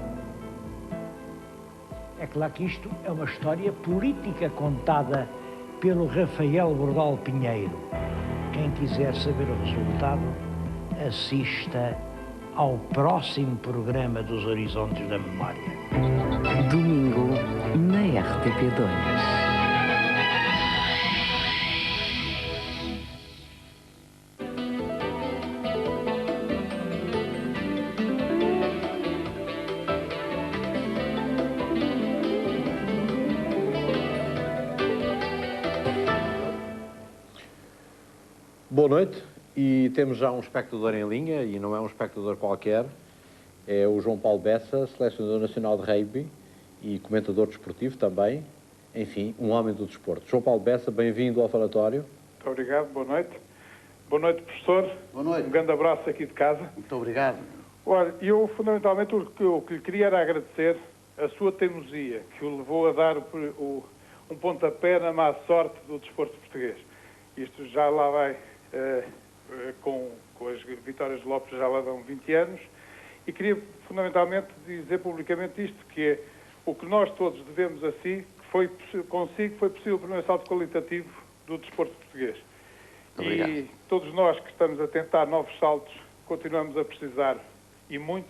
É claro que isto é uma história política contada pelo Rafael Bordal Pinheiro. Quem quiser saber o resultado, assista ao próximo programa dos Horizontes da Memória. Domingo, na RTP2. Boa noite, e temos já um espectador em linha, e não é um espectador qualquer, é o João Paulo Bessa, selecionador nacional de rugby e comentador desportivo também, enfim, um homem do desporto. João Paulo Bessa, bem-vindo ao falatório. Muito obrigado, boa noite. Boa noite, professor. Boa noite. Um grande abraço aqui de casa. Muito obrigado. Olha, eu fundamentalmente o que lhe queria era agradecer a sua teimosia, que o levou a dar um pontapé na má sorte do desporto português. Isto já lá vai... com as vitórias de Lopes já lá dão 20 anos, e queria fundamentalmente dizer publicamente isto, que é o que nós todos devemos a si, que foi possível o primeiro salto qualitativo do desporto português. Obrigado. E todos nós que estamos a tentar novos saltos, continuamos a precisar, e muito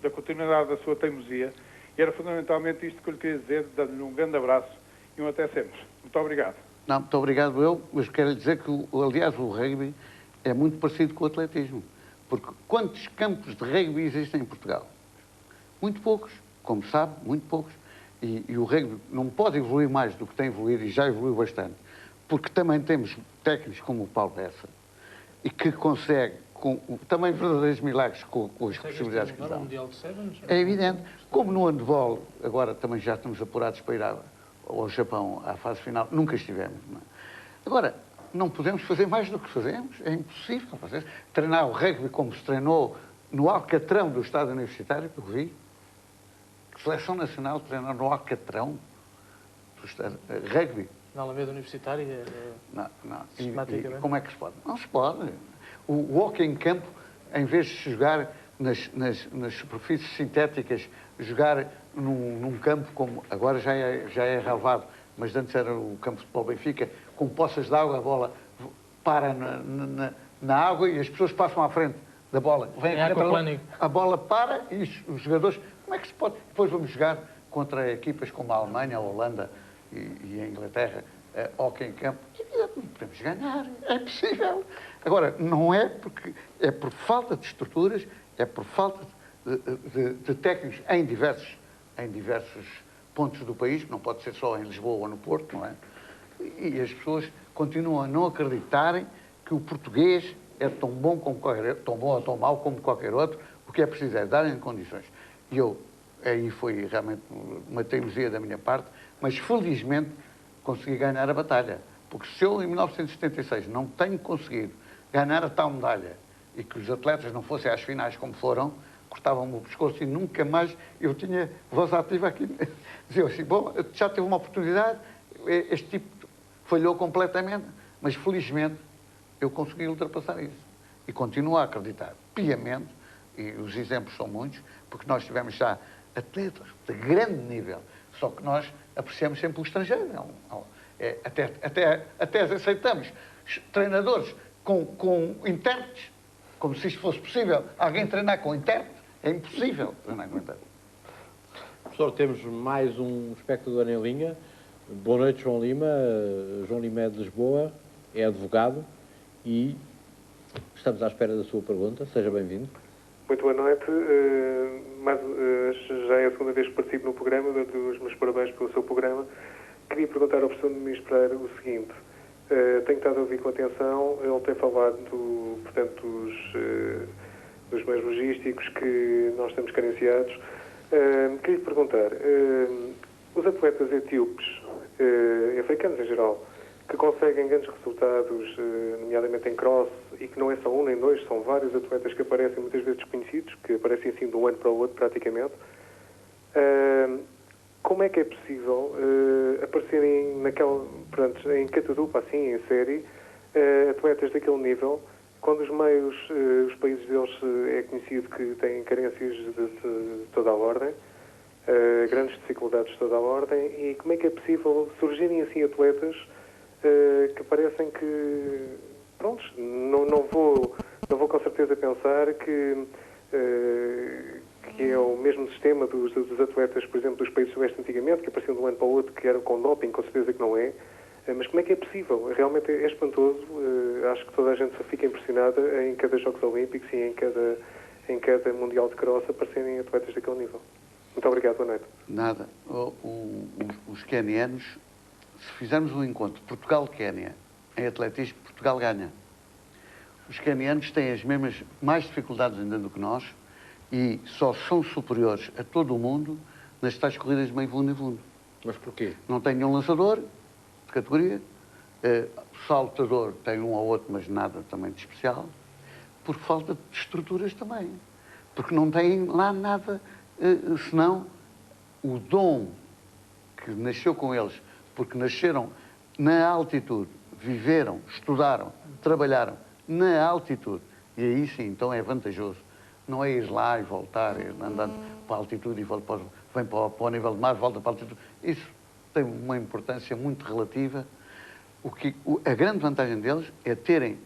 da continuidade da sua teimosia, e era fundamentalmente isto que eu lhe queria dizer, dando-lhe um grande abraço e um até sempre. Muito obrigado. Não, muito obrigado eu, mas quero dizer que, aliás, o rugby é muito parecido com o atletismo. Porque quantos campos de rugby existem em Portugal? Muito poucos, como sabe, muito poucos. E o rugby não pode evoluir mais do que tem evoluído, e já evoluiu bastante, porque também temos técnicos como o Paulo Bessa, e que consegue, também verdadeiros milagres com as possibilidades que dão. É evidente. Como no handball, agora também já estamos apurados para ir ao Japão, à fase final, nunca estivemos. Não é? Agora, não podemos fazer mais do que fazemos, é impossível fazer. Treinar o rugby como se treinou no Alcatrão do Estado Universitário, que eu vi. Seleção Nacional treinar no Alcatrão do Estado. Rugby. Na Alameda Universitária? Não. Sistematicamente? Como é que se pode? Não se pode. O hockey em campo, em vez de se jogar nas superfícies sintéticas, jogar num campo como agora já é relevado, mas antes era o campo de futebol Benfica, com poças de água, a bola para na água e as pessoas passam à frente da bola. A bola para e os jogadores... Como é que se pode? Depois vamos jogar contra equipas como a Alemanha, a Holanda e a Inglaterra, hóquei em campo. Não podemos ganhar, é possível. Agora, não é porque é por falta de estruturas, é por falta de técnicos em diversos pontos do país, não pode ser só em Lisboa ou no Porto, não é? E as pessoas continuam a não acreditarem que o português é tão bom como tão bom ou tão mau como qualquer outro. O que é preciso é darem condições. E aí foi realmente uma teimosia da minha parte, mas felizmente consegui ganhar a batalha. Porque se eu, em 1976, não tenho conseguido ganhar a tal medalha e que os atletas não fossem às finais como foram, cortavam-me o pescoço e nunca mais eu tinha voz ativa aqui. Dizia assim, bom, já teve uma oportunidade, este tipo falhou completamente, mas felizmente eu consegui ultrapassar isso. E continuo a acreditar piamente, e os exemplos são muitos, porque nós tivemos já atletas de grande nível. Só que nós apreciamos sempre o estrangeiro. Até aceitamos treinadores com intérpretes, como se isto fosse possível. Alguém treinar com intérprete? É impossível treinar com intérprete. Professor, temos mais um espectador em linha. Boa noite, João Lima. João Lima é de Lisboa, é advogado e estamos à espera da sua pergunta. Seja bem-vindo. Muito boa noite. Já é a segunda vez que participo no programa. Dou-lhe os meus parabéns pelo seu programa. Queria perguntar ao professor Ministro Pereira o seguinte. Tenho estado a ouvir com atenção. Ele tem falado, portanto, dos meios logísticos que nós estamos carenciados. Queria lhe perguntar, os atletas etíopes, africanos em geral, que conseguem grandes resultados, nomeadamente em cross, e que não é só um nem dois, são vários atletas que aparecem muitas vezes desconhecidos, que aparecem assim de um ano para o outro praticamente, como é que é possível aparecerem em catadupa, assim, em série, atletas daquele nível, quando os países deles é conhecido que têm carências de toda a ordem, grandes dificuldades de toda a ordem, e como é que é possível surgirem assim atletas que parecem que, pronto, não vou com certeza pensar que é o mesmo sistema dos atletas, por exemplo, dos países do Oeste antigamente, que apareciam de um ano para o outro, que eram com doping, com certeza que não é. Mas como é que é possível? Realmente é espantoso. Acho que toda a gente só fica impressionada em cada Jogos Olímpicos e em cada Mundial de Cross aparecerem atletas daquele nível. Muito obrigado, boa noite. Nada. Os quenianos, se fizermos um encontro Portugal-Quénia em atletismo, Portugal ganha. Os quenianos têm as mesmas, mais dificuldades ainda do que nós e só são superiores a todo o mundo nas tais corridas de meio fundo e fundo. Mas porquê? Não tem nenhum lançador de categoria, saltador tem um ou outro, mas nada também de especial, por falta de estruturas também. Porque não têm lá nada, senão o dom que nasceu com eles, porque nasceram na altitude, viveram, estudaram, trabalharam na altitude. E aí sim, então é vantajoso. Não é ir lá e voltar, andando para a altitude e vem para o nível de mar, volta para a altitude. Isso tem uma importância muito relativa. A grande vantagem deles é terem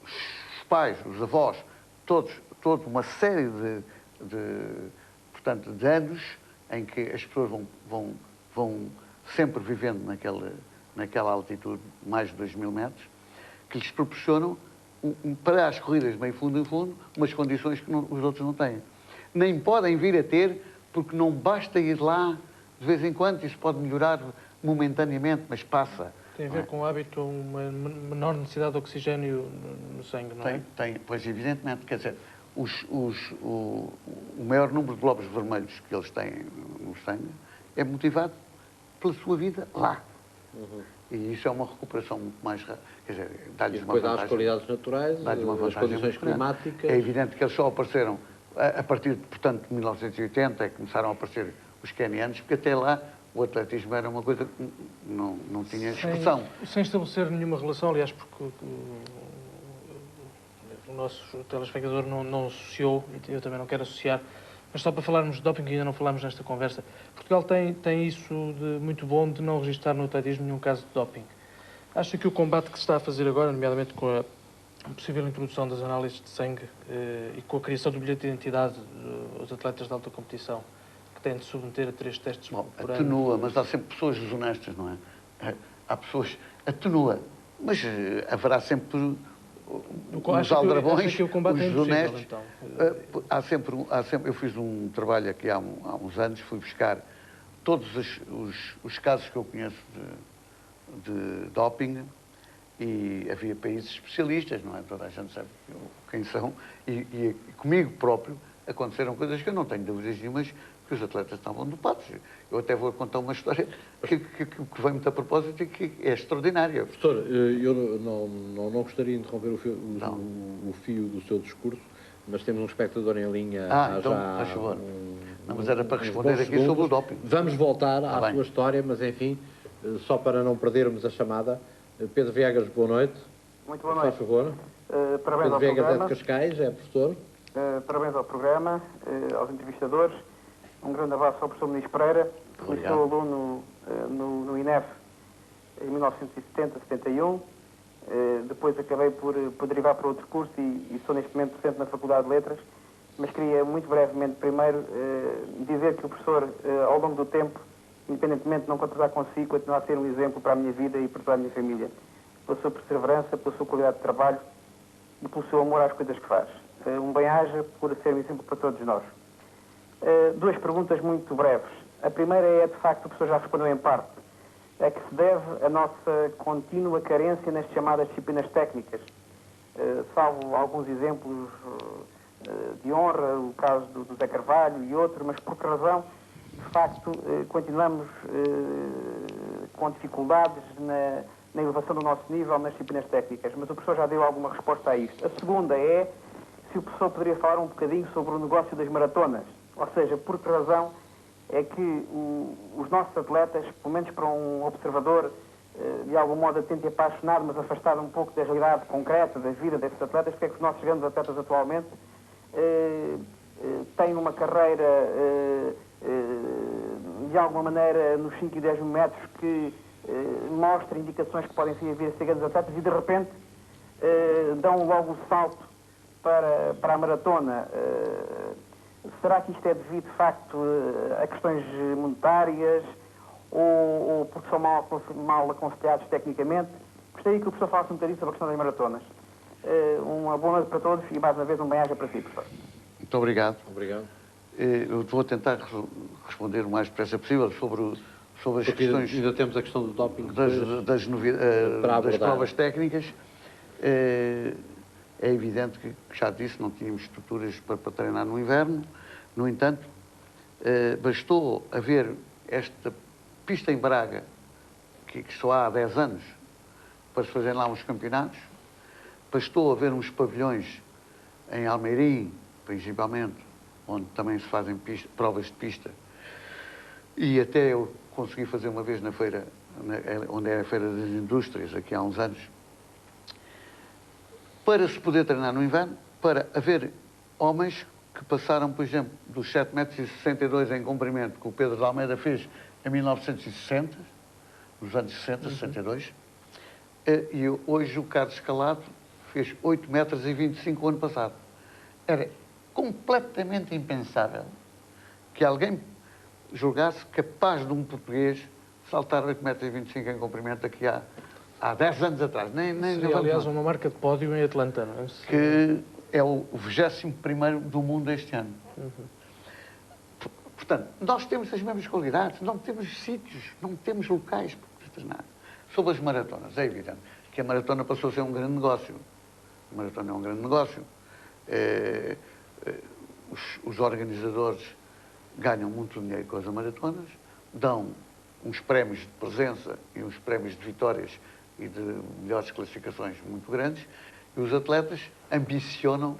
os pais, os avós, toda uma série portanto, de anos em que as pessoas vão sempre vivendo naquela altitude, mais de 2.000 metros, que lhes proporcionam, para as corridas de meio fundo em fundo, umas condições que os outros não têm. Nem podem vir a ter, porque não basta ir lá de vez em quando, isso pode melhorar momentaneamente, mas passa. Tem a ver com o hábito, uma menor necessidade de oxigênio no sangue, não é? Tem, pois evidentemente, quer dizer, o maior número de glóbulos vermelhos que eles têm no sangue é motivado pela sua vida lá. Uhum. E isso é uma recuperação muito mais rápida. Quer dizer, dá-lhes uma vantagem. Depois há as qualidades naturais, as condições climáticas. É evidente que eles só apareceram a partir, portanto, de 1980, é que começaram a aparecer os quenianos, porque até lá o atletismo era uma coisa que não tinha expressão. Sem estabelecer nenhuma relação, aliás, porque o nosso telespectador não associou, e eu também não quero associar, mas só para falarmos de doping, que ainda não falámos nesta conversa, Portugal tem isso de muito bom de não registrar no atletismo nenhum caso de doping. Acha que o combate que se está a fazer agora, nomeadamente com a possível introdução das análises de sangue e com a criação do bilhete de identidade dos atletas de alta competição, que têm de submeter a 3 testes por ano... Atenua, mas há sempre pessoas desonestas, não é? Há pessoas... Atenua, mas haverá sempre... Os aldrabões, os desonestos. Então. Há sempre, eu fiz um trabalho aqui há uns anos, fui buscar todos os casos que eu conheço de doping e havia países especialistas, não é? Toda a gente sabe quem são e comigo próprio aconteceram coisas que eu não tenho dúvidas nenhumas que os atletas estavam dopados. Eu até vou contar uma história que vem muito a propósito e que é extraordinária. Professor, eu não gostaria de interromper o fio do seu discurso, mas temos um espectador em linha então, faz favor. Mas era para responder aqui segundos. Sobre o doping. Vamos voltar à sua história, mas enfim, só para não perdermos a chamada. Pedro Viegas, boa noite. Muito boa noite. Faz favor. Parabéns Pedro ao Viegas programa. é de Cascais, é professor. Parabéns ao programa, aos entrevistadores. Um grande abraço ao professor Muniz Pereira, que foi seu aluno no INEF em 1970, 71. Depois acabei por derivar para outro curso e sou neste momento docente na Faculdade de Letras. Mas queria muito brevemente primeiro dizer que o professor, ao longo do tempo, independentemente de não concordar consigo, continua a ser um exemplo para a minha vida e para toda a minha família. Pela sua perseverança, pela sua qualidade de trabalho e pelo seu amor às coisas que faz. Um bem-aja por ser um exemplo para todos nós. Duas perguntas muito breves. A primeira é, de facto, o professor já respondeu em parte. A que se deve a nossa contínua carência nas chamadas disciplinas técnicas? Salvo alguns exemplos de honra, o caso do Zé Carvalho e outro, mas por que razão, de facto, continuamos com dificuldades na elevação do nosso nível nas disciplinas técnicas? Mas o professor já deu alguma resposta a isto. A segunda é se o professor poderia falar um bocadinho sobre o negócio das maratonas, ou seja, por que razão é que os nossos atletas, pelo menos para um observador de algum modo atento e apaixonado, mas afastado um pouco da realidade concreta da vida desses atletas, porque é que os nossos grandes atletas atualmente têm uma carreira de alguma maneira nos 5 e 10 mil metros que mostra indicações que podem vir a ser grandes atletas e de repente dão logo o salto para a maratona. Será que isto é devido, de facto, a questões monetárias ou porque são mal aconselhados tecnicamente? Gostaria que o professor falasse um bocadinho sobre a questão das maratonas. Uma boa noite para todos e, mais uma vez, um bem-aja para si, professor. Muito obrigado. Obrigado. Eu vou tentar responder o mais depressa possível sobre as Porque questões... ainda temos a questão do doping das provas técnicas. É evidente que, já disse, não tínhamos estruturas para treinar no inverno. No entanto, bastou haver esta pista em Braga, que só há 10 anos, para se fazerem lá uns campeonatos. Bastou haver uns pavilhões em Almeirim, principalmente, onde também se fazem provas de pista. E até eu consegui fazer uma vez na feira, onde é a Feira das Indústrias, aqui há uns anos, para se poder treinar no inverno, para haver homens que passaram, por exemplo, dos 7,62 metros em comprimento que o Pedro de Almeida fez em 1960, nos anos 60, 62, e hoje o Carlos Calado fez 8,25 metros o ano passado. Era completamente impensável que alguém julgasse capaz de um português saltar 8,25 metros em comprimento aqui há 10 anos atrás. Seria, aliás, uma marca de pódio em Atlanta, não é? Que é o 21º do mundo este ano. Portanto, nós temos as mesmas qualidades, não temos sítios, não temos locais para treinar. Sobre as maratonas, é evidente que a maratona passou a ser um grande negócio. A maratona é um grande negócio. Os organizadores ganham muito dinheiro com as maratonas, dão uns prémios de presença e uns prémios de vitórias e de melhores classificações muito grandes, e os atletas ambicionam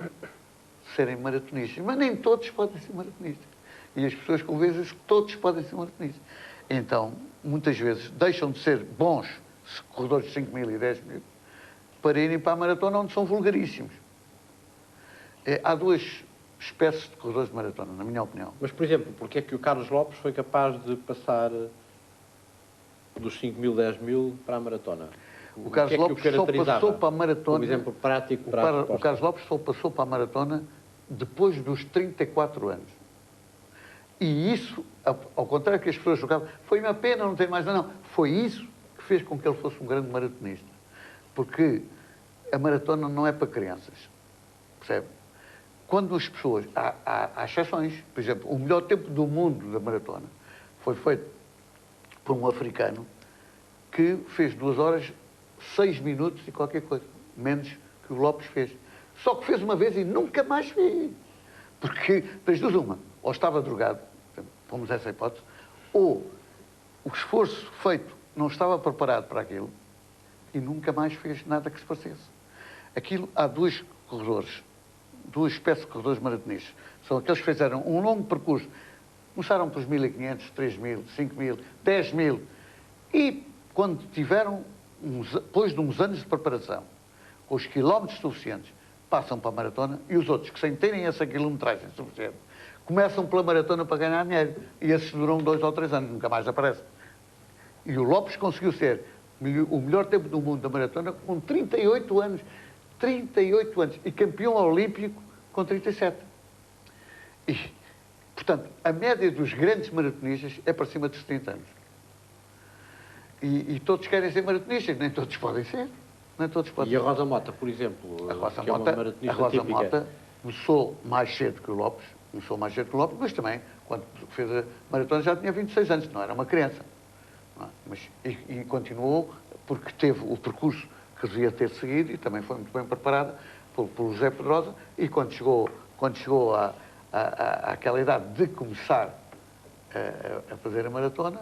serem maratonistas. Mas nem todos podem ser maratonistas. E as pessoas convencem-se que todos podem ser maratonistas. Então, muitas vezes, deixam de ser bons corredores de 5 mil e 10 mil para irem para a maratona, onde são vulgaríssimos. Há duas espécies de corredores de maratona, na minha opinião. Mas, por exemplo, porque é que o Carlos Lopes foi capaz de passar dos 5 mil, 10 mil para a maratona? O Carlos Lopes só passou para a maratona... Um exemplo prático para a O Carlos Lopes só passou para a maratona depois dos 34 anos. E isso, ao contrário que as pessoas julgavam, foi uma pena não ter mais... Não, foi isso que fez com que ele fosse um grande maratonista. Porque a maratona não é para crianças. Percebe? Quando as pessoas... Há exceções. Por exemplo, o melhor tempo do mundo da maratona foi feito por um africano que fez 2 horas, 6 minutos e qualquer coisa. Menos que o Lopes fez. Só que fez uma vez e nunca mais fez. Porque, das duas uma, ou estava drogado, vamos a essa hipótese, ou o esforço feito não estava preparado para aquilo e nunca mais fez nada que se parecesse. Aquilo, há dois corredores, duas espécies de corredores maratonistas. São aqueles que fizeram um longo percurso. Começaram pelos 1.500, 3.000, 5.000, 10.000 e quando tiveram, depois de uns anos de preparação, com os quilómetros suficientes, passam para a maratona e os outros, que sem terem essa quilometragem suficiente, começam pela maratona para ganhar dinheiro. E esses duram 2 ou 3 anos, nunca mais aparecem. E o Lopes conseguiu ser o melhor tempo do mundo da maratona com 38 anos. 38 anos. E campeão olímpico com 37. E, portanto, a média dos grandes maratonistas é para cima dos 30 anos. E todos querem ser maratonistas, nem todos podem ser. Nem todos podem E a ser. Rosa Mota, por exemplo, A Rosa que é uma Mota, maratonista típica. Mota começou mais cedo que o Lopes, mas também, quando fez a maratona, já tinha 26 anos, não era uma criança. Não é? E continuou, porque teve o percurso que devia ter seguido e também foi muito bem preparada por José Pedrosa, e quando chegou àquela idade de começar a fazer a maratona,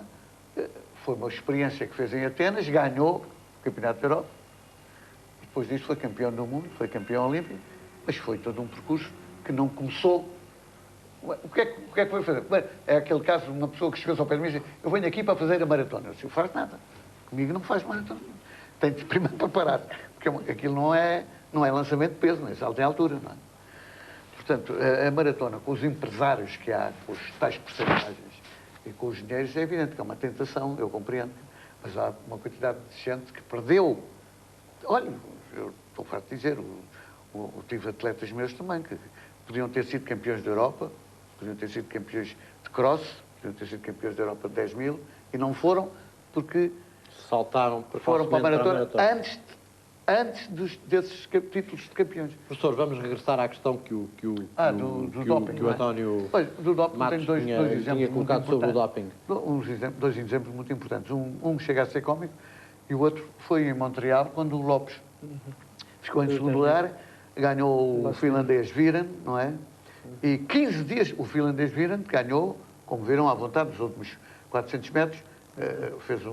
foi uma experiência que fez em Atenas, ganhou o Campeonato da Europa, depois disso foi campeão do mundo, foi campeão olímpico, mas foi todo um percurso que não começou. O que é que foi fazer? Bem, é aquele caso de uma pessoa que chegou ao pé de mim e disse: eu venho aqui para fazer a maratona. Eu disse: não faz nada, comigo não faz maratona. Tem de primeiro preparar, porque aquilo não é lançamento de peso, não é salto em altura, não é? Portanto, a maratona, com os empresários que há, com os tais personagens e com os dinheiros, é evidente que é uma tentação, eu compreendo, mas há uma quantidade de gente que perdeu. Olha, eu estou farto de dizer, tive atletas meus também, que podiam ter sido campeões da Europa, podiam ter sido campeões de cross, podiam ter sido campeões da Europa de 10 mil, e não foram porque saltaram foram para a maratona antes desses títulos de campeões. Professor, vamos regressar à questão que o doping, que o António pois, do doping Matos tem dois exemplos tinha colocado sobre o doping. Dois exemplos muito importantes. Um chega a ser cómico e o outro foi em Montreal, quando o Lopes ficou em segundo lugar, ganhou o finlandês Viren, não é? E 15 dias o finlandês Viren ganhou, como viram, à vontade, nos últimos 400 metros, fez